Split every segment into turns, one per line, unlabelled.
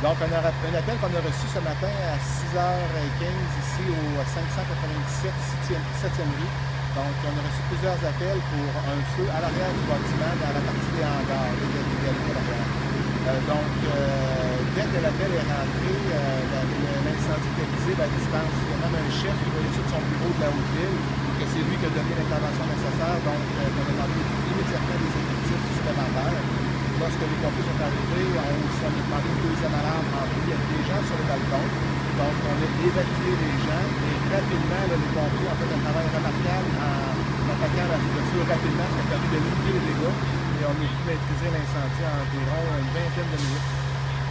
Donc, un appel qu'on a reçu ce matin à 6h15 ici au 597 7e rue. Donc, on a reçu plusieurs appels pour un feu à l'arrière du bâtiment, dans la partie des hangars, des galeries à l'arrière. Dès que l'appel est rentré, l'incendie était visible à distance. Il y a même un chef qui voyait ça de son bureau de la Haute-Ville, que c'est lui qui a donné l'intervention nécessaire. Donc, on a demandé immédiatement des effectifs supplémentaires. Lorsque les pompiers sont arrivés, on a demandé une deuxième alarme en plus. Il y avait des gens sur le balcon. Donc, on a évacué les gens et rapidement, là, les pompiers ont fait un travail remarquable en attaquant le feu rapidement, ce qui a permis de limiter les dégâts. Et on a pu maîtriser l'incendie en environ une vingtaine de minutes.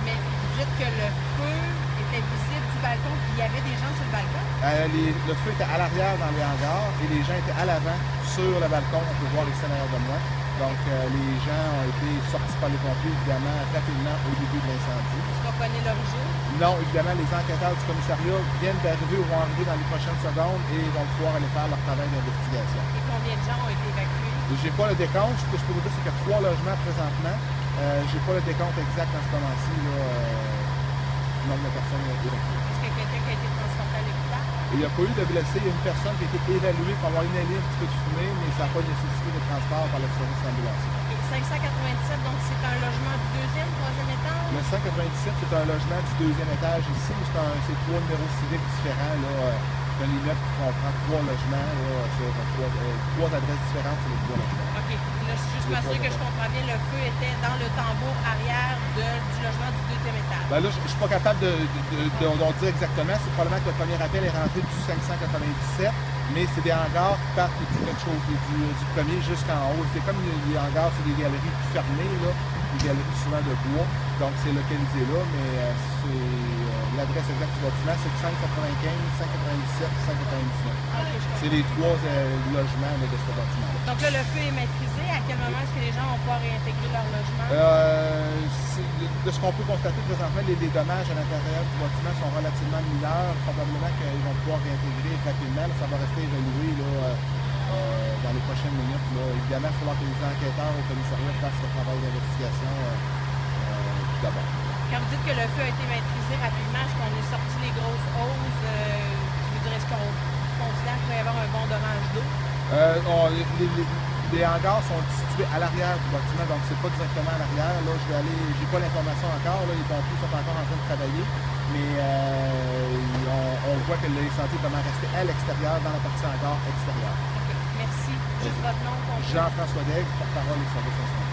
Mais vous dites que le feu était visible du balcon, puis il y avait des gens sur le balcon?
Le feu était à l'arrière dans les hangars et les gens étaient à l'avant sur le balcon. On peut voir l'extérieur de moi. Donc, les gens ont été sortis par les pompiers, évidemment, rapidement au début de l'incendie.
Est-ce qu'on connaît l'origine?
Non, évidemment, les enquêteurs du commissariat viennent d'arriver ou vont arriver dans les prochaines secondes et vont pouvoir aller faire leur travail d'investigation.
Et combien de gens ont été évacués?
J'ai pas le décompte. Ce que je peux vous dire, c'est qu'il y a 3 logements présentement. J'ai pas le décompte exact en ce moment-ci, du nombre de personnes évacuées.
Est-ce qu'il y a quelqu'un qui a été transporté à l'hôpital?
Il n'y a pas eu de blessés. Il y a une personne qui a été évaluée pour avoir inhalé un petit peu de fumée, mais ça n'a pas nécessité de transport par le service ambulancier.
Et 597, donc c'est un logement du deuxième, troisième étage?
Le 197, c'est un logement du deuxième étage ici. C'est 3 numéros civiques différents. C'est un immeuble qui comprend 3 logements sur 3 adresses différentes sur les 3 logements.
OK. Là, juste m'assurer que je comprends bien, le feu était dans le tambour arrière du logement du deuxième étage.
Ben là, je ne suis pas capable de dire exactement. C'est probablement que le premier appel est rentré du 597, mais c'est des hangars qui partent quelque chose du premier jusqu'en haut. C'est comme les hangars, c'est des galeries fermées, là, des galeries souvent de bois. Donc, c'est localisé là, mais l'adresse exacte du bâtiment, c'est 595, 597, 599. C'est les 3 logements de ce bâtiment.
Donc là, le feu est maîtrisé. À quel moment est-ce que les gens vont pouvoir réintégrer leur logement?
De ce qu'on peut constater présentement, les dommages à l'intérieur du bâtiment sont relativement mineurs. Probablement qu'ils vont pouvoir réintégrer rapidement. Ça va rester évalué dans les prochaines minutes. Évidemment, il va falloir que les enquêteurs au commissariat fassent le travail d'investigation tout d'abord.
Quand vous dites que le feu a été maîtrisé rapidement, est-ce qu'on est sorti les grosses hausses? Est-ce qu'on considère qu'il va y avoir un bon dommage d'eau?
Les hangars sont situés à l'arrière du bâtiment, donc c'est pas directement à l'arrière. Là, j'ai pas l'information encore. Là, les pompiers sont encore en train de travailler, mais on voit que l'incendie est vraiment resté à l'extérieur, dans la partie hangar extérieure.
OK. Merci. Juste votre nom.
Jean-François Daigle, porte-parole du service incendie.